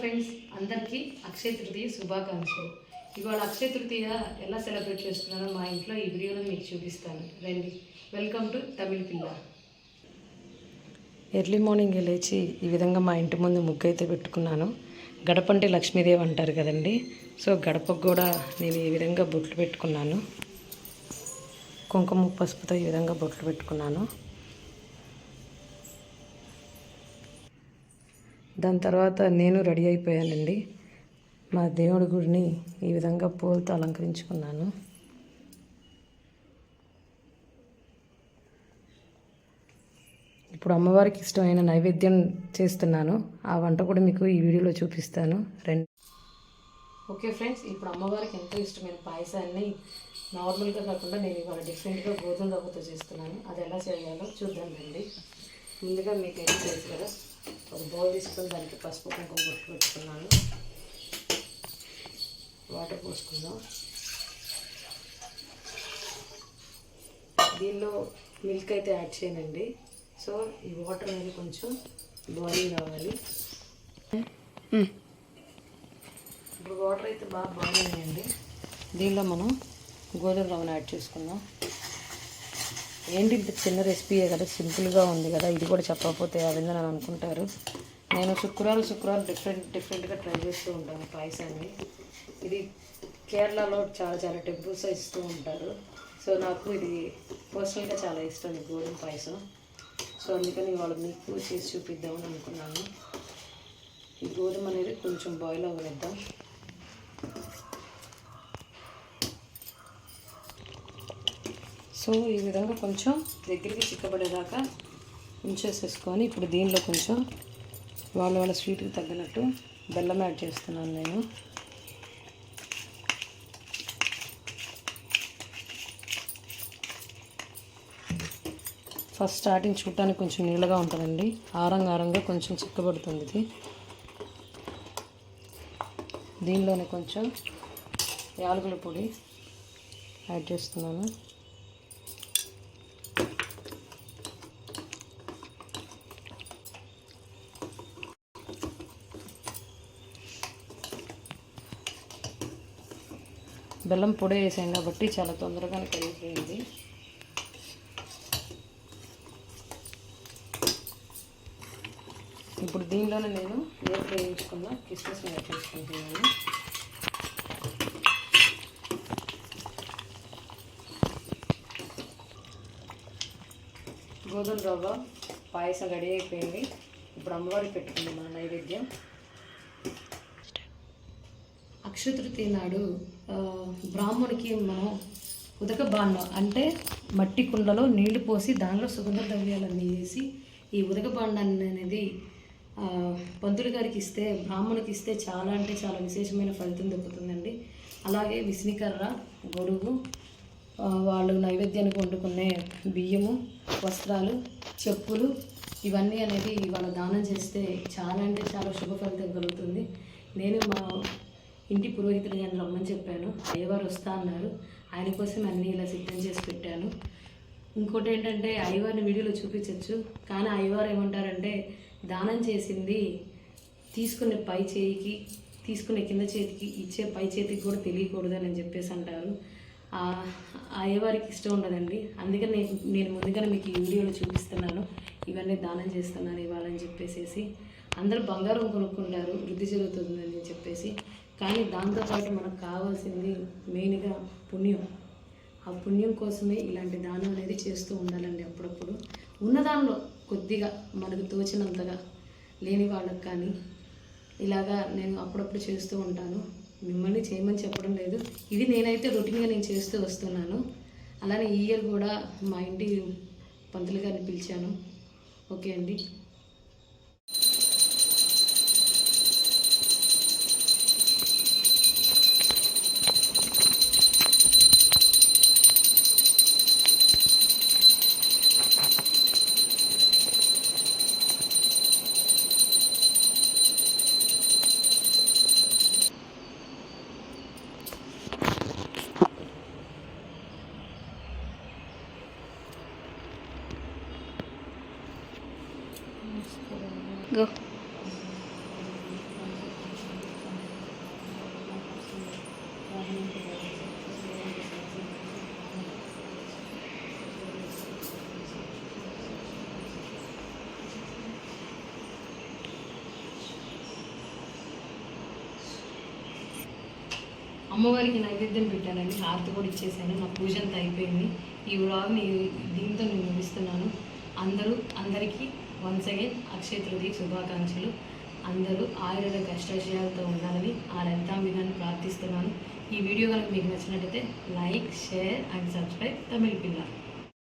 Friends, అందరికీ అక్షయ తృతీయ శుభాకాంక్షలు. ఇవాళ అక్షయ తృతీయ ఎలా సెలబ్రేట్ చేసుకున్నానో మా ఇంట్లో ఈ వీడియోలో మీకు చూపిస్తాను. రండి. వెల్కమ్ టు తమిళ పిల్ల. ఎర్లీ మార్నింగ్ లేచి ఈ విధంగా మా ఇంటి ముందు ముగ్గు అయితే పెట్టుకున్నాను. గడపంటే లక్ష్మీదేవి అంటారు కదండి. సో గడపకు కూడా నేను ఈ విధంగా బొట్లు పెట్టుకున్నాను. కుంకుమ పసుపుతో ఈ విధంగా బొట్లు పెట్టుకున్నాను. దాని తర్వాత నేను రెడీ అయిపోయానండి. మా దేవుడి గుడిని ఈ విధంగా పూలతో అలంకరించుకున్నాను. ఇప్పుడు అమ్మవారికి ఇష్టమైన నైవేద్యం చేస్తున్నాను. ఆ వంట కూడా మీకు ఈ వీడియోలో చూపిస్తాను. రండి. ఓకే ఫ్రెండ్స్, ఇప్పుడు అమ్మవారికి ఎంతో ఇష్టమైన పాయసాన్ని నార్మల్గా కాకుండా నేను ఇవాళ డిఫరెంట్గా గోధుమ రవ్వతో చేస్తున్నాను. అది ఎలా చేయాలో చూద్దాం రండి. ముందుగా మీకు ఏం తెలుసు కదా, ఒక బౌల్ తీసుకొని దానికి పసుపు కుంకుమ బొట్టు పెట్టుకున్నాను. వాటర్ పోసుకుందాం. దీనిలో మిల్క్ అయితే యాడ్ చేయనండి. సో ఈ వాటర్ అనేది కొంచెం బాయిల్ కావాలి. ఇప్పుడు వాటర్ అయితే బాగా బాయిల్ అయ్యాయండి. దీనిలో మనం గోధుమ రవ్వను యాడ్ చేసుకుందాం. ఏంటి ఇంత చిన్న రెసిపీయే కదా, సింపుల్గా ఉంది కదా, ఇది కూడా చెప్పకపోతే అవిందని అనుకుంటారు. నేను శుక్రవారం డిఫరెంట్గా ట్రై చేస్తూ ఉంటాను పాయసాన్ని. ఇది కేరళలో చాలా టెంపుల్స్ ఇస్తూ ఉంటారు. సో నాకు ఇది పర్సనల్గా చాలా ఇష్టం, ఈ గోధుమ పాయసం. సో అందుకని ఇవాళ మీకు చేసి చూపిద్దామని అనుకున్నాను. ఈ గోధుమ అనేది కొంచెం బాయిల్ అవ్వనిద్దాం. సో ఈ విధంగా కొంచెం దగ్గరికి చిక్కబడేదాకా ఉంచేసేసుకొని ఇప్పుడు దీనిలో కొంచెం వాళ్ళ స్వీట్కి తగ్గినట్టు బెల్లం యాడ్ చేస్తున్నాను నేను. ఫస్ట్ స్టార్టింగ్ చూడటానికి కొంచెం నీళ్ళగా ఉంటుందండి. ఆరంగా కొంచెం చిక్కబడుతుంది ఇది. దీనిలోనే కొంచెం యాలకుల పొడి యాడ్ చేస్తున్నాను. బెల్లం పొడి వేసాం కాబట్టి చాలా తొందరగానే కరిగిపోయింది. ఇప్పుడు దీనిలోనే నేను నేతి వేయించుకున్న కిస్మిస్ యాడ్ చేసుకుంటున్నాను. గోధుమ రవ్వ పాయసం రెడీ అయిపోయింది. ఇప్పుడు అమ్మవారికి పెట్టుకుంది మన నైవేద్యం. అక్షయ తృతీయ నాడు బ్రాహ్మణుడికి మనం ఉదక బాండం అంటే మట్టి కుండలో నీళ్లు పోసి దానిలో సుగంధ ద్రవ్యాలన్నీ వేసి ఈ ఉదక బాండాన్ని అనేది పంతులు గారికి ఇస్తే, బ్రాహ్మణుడికి ఇస్తే చాలా అంటే చాలా విశేషమైన ఫలితం దొరుకుతుందండి. అలాగే విస్నికర్ర, గొడుగు, వాళ్ళు నైవేద్యానికి వండుకునే బియ్యము, వస్త్రాలు, చెప్పులు ఇవన్నీ అనేది వాళ్ళు దానం చేస్తే చాలా అంటే చాలా శుభ ఫలితం కలుగుతుంది. నేను మా ఇంటి పురోహితులు నేను రమ్మని చెప్పాను. అయ్యవారు వస్తా అన్నారు. ఆయన కోసం అన్నీ ఇలా సిద్ధం చేసి పెట్టాను. ఇంకోటి ఏంటంటే అయ్యవారిని వీడియోలో చూపించవచ్చు, కానీ అయ్యవారు ఏమంటారంటే దానం చేసింది తీసుకునే పై చేయికి, తీసుకునే కింద చేతికి, ఇచ్చే పై చేతికి కూడా తెలియకూడదని చెప్పేసి అంటారు. అయ్యవారికి ఇష్టం ఉండదండి. అందుకని నేను ముందుగానే మీకు ఈ వీడియోలో చూపిస్తున్నాను. ఇవన్నీ దానం చేస్తున్నాను ఇవ్వాలని చెప్పేసి. అందరూ బంగారం కొనుక్కుంటారు వృద్ధి జరుగుతుందని చెప్పేసి, కానీ దాంతోపాటు మనకు కావాల్సింది మెయిన్గా పుణ్యం. ఆ పుణ్యం కోసమే ఇలాంటి దానం అనేది చేస్తూ ఉండాలండి. అప్పుడప్పుడు ఉన్నదానిలో కొద్దిగా మనకు తోచినంతగా, లేని వాళ్ళకి కానీ ఇలాగా నేను అప్పుడప్పుడు చేస్తూ ఉంటాను. మిమ్మల్ని చేయమని చెప్పడం లేదు, ఇది నేనైతే రొటీన్గా నేను చేస్తూ వస్తున్నాను. అలానే ఈ ఇయర్ కూడా మా ఇంటి పంతులు గారిని పిలిచాను. ఓకే అండి. అమ్మవారికి నైవేద్యం పెట్టానండి, హారతి కూడా ఇచ్చేసాను, నా పూజ అంతా అయిపోయింది. ఈ వ్లాగ్ని దీంతో నేను ముగిస్తున్నాను. అందరికీ వన్స్ అగైన్ అక్షయ తృతీయ శుభాకాంక్షలు. అందరూ ఆయుర్వేద కష్టాశయాలతో ఉండాలని ఆ లలితాంబికను ప్రార్థిస్తున్నాను. ఈ వీడియో కనుక మీకు నచ్చినట్టయితే like, share and subscribe Tamil పిల్ల.